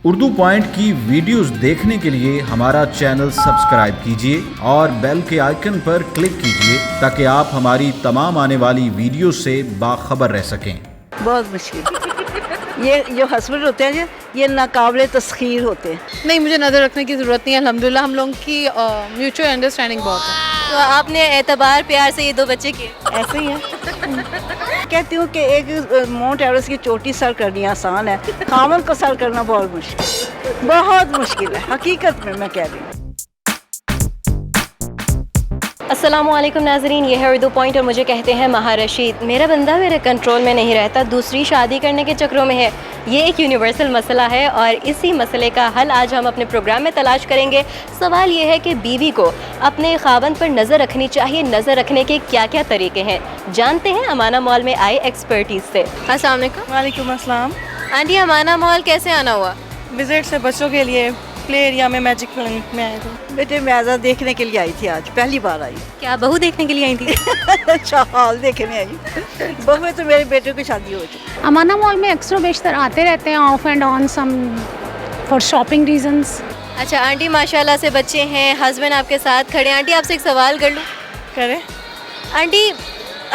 Urdu point की videos देखने के लिए हमारा चैनल सब्सक्राइब कीजिए और बेल के आइकन पर क्लिक कीजिए ताकि आप हमारी तमाम आने वाली वीडियो से बाखबर रह सकें। बहुत मुश्किल। ये जो हस्बैंड होते हैं ये नाकाबिले तस्खीर होते हैं। नहीं, मुझे नज़र रखने की ज़रूरत नहीं है। अल्हम्दुलिल्लाह हम लोगों की म्यूचुअल अंडरस्टैंडिंग बहुत है। तो आपने एतबार प्यार से ये 2 बच्चे किए। ऐसे ही है। कहती हूँ कि एक माउंट एवरेस्ट की चोटी सर करनी आसान है, खामन को सर करना बहुत मुश्किल है। हकीकत में मैं कह रही हूँ। अस्सलामुअलैकुम नाज़रीन, ये है उर्दू पॉइंट और मुझे कहते हैं महा रशीद। मेरा बंदा मेरे कंट्रोल में नहीं रहता, दूसरी शादी करने के चक्रों में है। ये एक यूनिवर्सल मसला है और इसी मसले का हल आज हम अपने प्रोग्राम में तलाश करेंगे। सवाल ये है कि बीवी को अपने खावंद पर नज़र रखनी चाहिए। नज़र रखने के क्या क्या तरीके हैं, जानते हैं अमाना मॉल में आए एक्सपर्टीज से। अस्सलाम वालेकुम। वालेकुम अस्सलाम। आंटी, अमाना मॉल कैसे आना हुआ? विजिट से बच्चों के लिए प्ले एरिया में मैजिक प्लैनेट में आए थे। बेटे मैं देखने के लिए आई थी, आज पहली बार आई। क्या बहू देखने के लिए आई थी? अच्छा, हॉल देखने आई। बहू में तो मेरे बेटे की शादी हो चुकी। अमाना मॉल में अक्सर बेशतर आते रहते हैं off and on some for shopping reasons. अच्छा आंटी, माशाल्लाह से बच्चे हैं, हस्बैंड आपके साथ खड़े हैं। आंटी आपसे एक सवाल कर लूँ? करें। आंटी,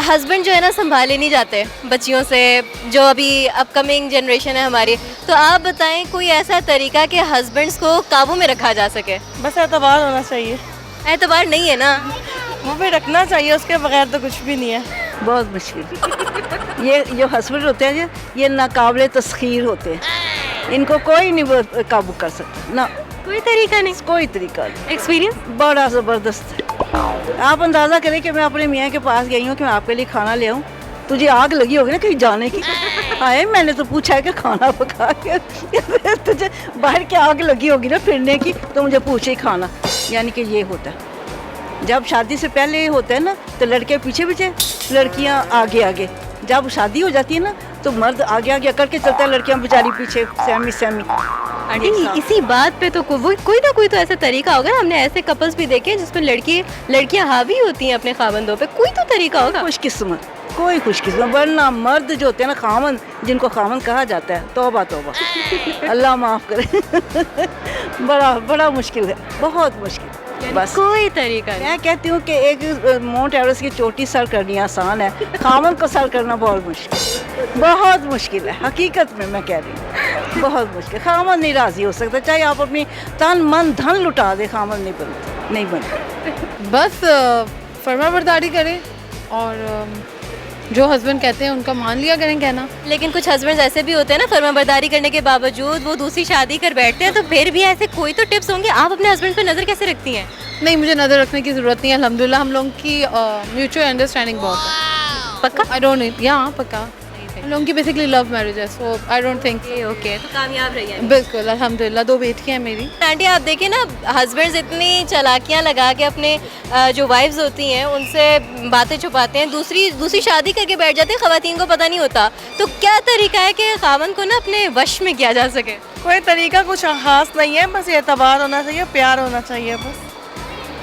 हस्बैंड जो है ना संभाले नहीं जाते बच्चियों से, जो अभी अपकमिंग जनरेशन है हमारी, तो आप बताएं कोई ऐसा तरीका कि हस्बैंड्स को काबू में रखा जा सके? बस एतबार होना चाहिए। एतबार नहीं है ना? वो भी रखना चाहिए, उसके बगैर तो कुछ भी नहीं है। बहुत मुश्किल। ये जो हस्बैंड होते हैं ये नाकाबिले तस्खीर होते हैं। इनको कोई नहीं काबू कर सकता ना, कोई तरीका नहीं? कोई तरीका नहीं। एक्सपीरियंस बड़ा ज़बरदस्त है। आप अंदाज़ा करें कि मैं अपने मियाँ के पास गई हूँ कि मैं आपके लिए खाना ले आऊँ। तुझे आग लगी होगी ना कहीं जाने की। आए, मैंने तो पूछा है कि खाना पका के तुझे बाहर की आग लगी होगी ना फिरने की, तो मुझे पूछे ही खाना। यानी कि ये होता है जब शादी से पहले ये होता है ना, तो लड़के पीछे पीछे, लड़कियाँ आगे आगे। जब शादी हो जाती है ना तो मर्द आगे आगे करके चलता है, लड़कियाँ बेचारी पीछे सहमी। आंटी, इसी बात पे तो कोई ना कोई तो ऐसा तरीका होगा ना। हमने ऐसे कपल्स भी देखे हैं जिसमें लड़कियां हावी होती हैं अपने खावंदों पे। कोई तो तरीका होगा। कोई खुशकिस्मत, वरना मर्द जो होते हैं ना खामन, जिनको खामन कहा जाता है, तौबा तौबा। अल्लाह माफ़ करे। बड़ा मुश्किल है, बहुत मुश्किल। बस कोई तरीका नहीं। मैं कहती हूँ कि एक माउंट एवरेस्ट की चोटी सर करनी आसान है, खामन को सर करना बहुत मुश्किल है। हकीकत में मैं कह रही हूँ, बहुत मुश्किल। खामन नहीं राज़ी हो सकता, चाहे आप अपनी तन मन धन लुटा दे, खामन नहीं बनता। बस फर्मा बरदारी करें और जो हस्बैंड कहते हैं उनका मान लिया करें कहना। लेकिन कुछ हस्बैंड्स ऐसे भी होते हैं ना, फर्माबरदारी करने के बावजूद वो दूसरी शादी कर बैठते हैं। तो फिर भी ऐसे कोई तो टिप्स होंगे। आप अपने हस्बैंड पर नज़र कैसे रखती हैं? नहीं, मुझे नज़र रखने की ज़रूरत नहीं है। अल्हम्दुलिल्लाह हम लोगों की म्यूचुअल अंडरस्टैंडिंग बहुत है। पक्का? आई डोंट नीड, या पक्का। हम लोगों की बेसिकली लव मैरिज है, सो आई डोंट थिंक। ओके, तो कामयाब रही है। बिल्कुल, अल्हम्दुलिल्लाह 2 बेटियां हैं मेरी। आंटी, आप देखिए ना, हस्बैंड्स इतनी चालाकियां लगा के अपने जो वाइफ्स होती हैं उनसे बातें छुपाते हैं, दूसरी शादी करके बैठ जाते हैं। ख़वातीन को पता नहीं होता। तो क्या तरीका है कि खावंद को ना अपने वश में किया जा सके? कोई तरीका कुछ खास नहीं है, बस एतबार होना चाहिए, प्यार होना चाहिए बस।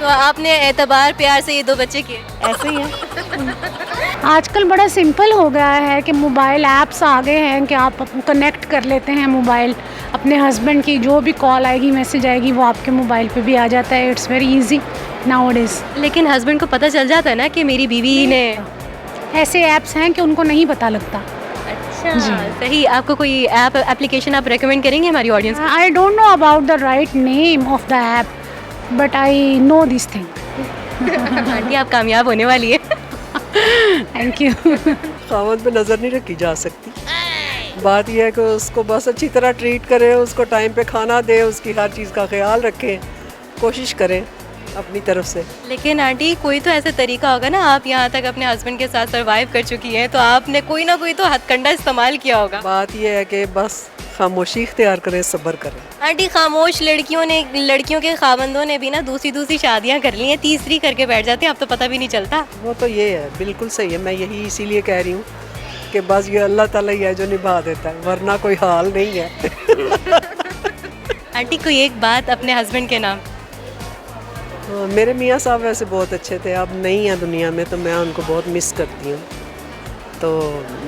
तो आपने एतबार प्यार से ये 2 बच्चे किए। ऐसे ही है। आजकल बड़ा सिंपल हो गया है कि मोबाइल ऐप्स आ गए हैं कि आप कनेक्ट कर लेते हैं मोबाइल। अपने हस्बैंड की जो भी कॉल आएगी, मैसेज आएगी, वो आपके मोबाइल पे भी आ जाता है। It's very easy nowadays. लेकिन हस्बैंड को पता चल जाता है ना कि मेरी बीवी ने। ऐसे ऐप्स हैं कि उनको नहीं पता लगता। अच्छा, सही। आपको कोई एप्लीकेशन आप रेकमेंड करेंगे हमारी ऑडियंस को? I don't know about the write name of the app, but I know this thing. Aunty, आप कामयाब होने वाली है। Thank you. खावंद पे नज़र नहीं रखी जा सकती। बात यह है कि उसको बस अच्छी तरह ट्रीट करें, उसको टाइम पे खाना दें, उसकी हर चीज़ का ख्याल रखें, कोशिश करें अपनी तरफ से। लेकिन आंटी, कोई तो ऐसा तरीका होगा ना, आप यहाँ तक अपने हस्बैंड के साथ सरवाइव कर चुकी हैं, तो आपने कोई ना कोई तो हथकंडा इस्तेमाल किया होगा। बात यह है कि बस खामोशी इख्तियार करें, सब्र करें। आंटी, खामोश लड़कियों के खावंदों ने भी ना दूसरी शादियाँ कर ली हैं, तीसरी करके बैठ जाते हैं, अब तो पता भी नहीं चलता। वो तो ये है, बिल्कुल सही है। मैं यही इसीलिए कह रही हूँ कि बस ये अल्लाह ताला ही है जो निभा देता है, वरना कोई हाल नहीं है। आंटी, कोई एक बात अपने हस्बैंड के नाम? मेरे मियाँ साहब वैसे बहुत अच्छे थे, अब नहीं है दुनिया में, तो मैं उनको बहुत मिस करती हूँ। तो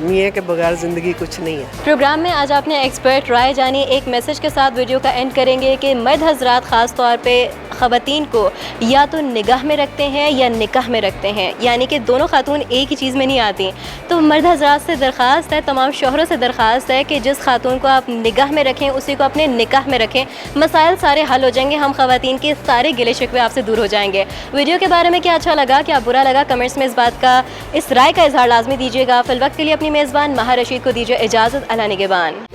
मियाँ के बगैर ज़िंदगी कुछ नहीं है। प्रोग्राम में आज आपने एक्सपर्ट राय जानी। एक मैसेज के साथ वीडियो का एंड करेंगे कि मर्द हजरात ख़ास तौर पे ख़वातीन को या तो निगाह में रखते हैं या निकाह में रखते हैं, यानी कि दोनों खातून एक ही चीज़ में नहीं आती। तो मर्द हजरात से दरख्वास्त है, तमाम शोहरों से दरख्वास्त है कि जिस खातून को आप निगाह में रखें उसी को अपने निकाह में रखें, मसाइल सारे हल हो जाएंगे, हम ख़वातीन के सारे गिले शिकवे आपसे दूर हो जाएंगे। वीडियो के बारे में क्या अच्छा लगा, क्या बुरा लगा, कमेंट्स में इस राय का इजहार लाजमी दीजिएगा। फिल वक्त के लिए अपनी मेज़बान महा रशीद को दीजिए इजाज़त। अल्लाह निगहबान।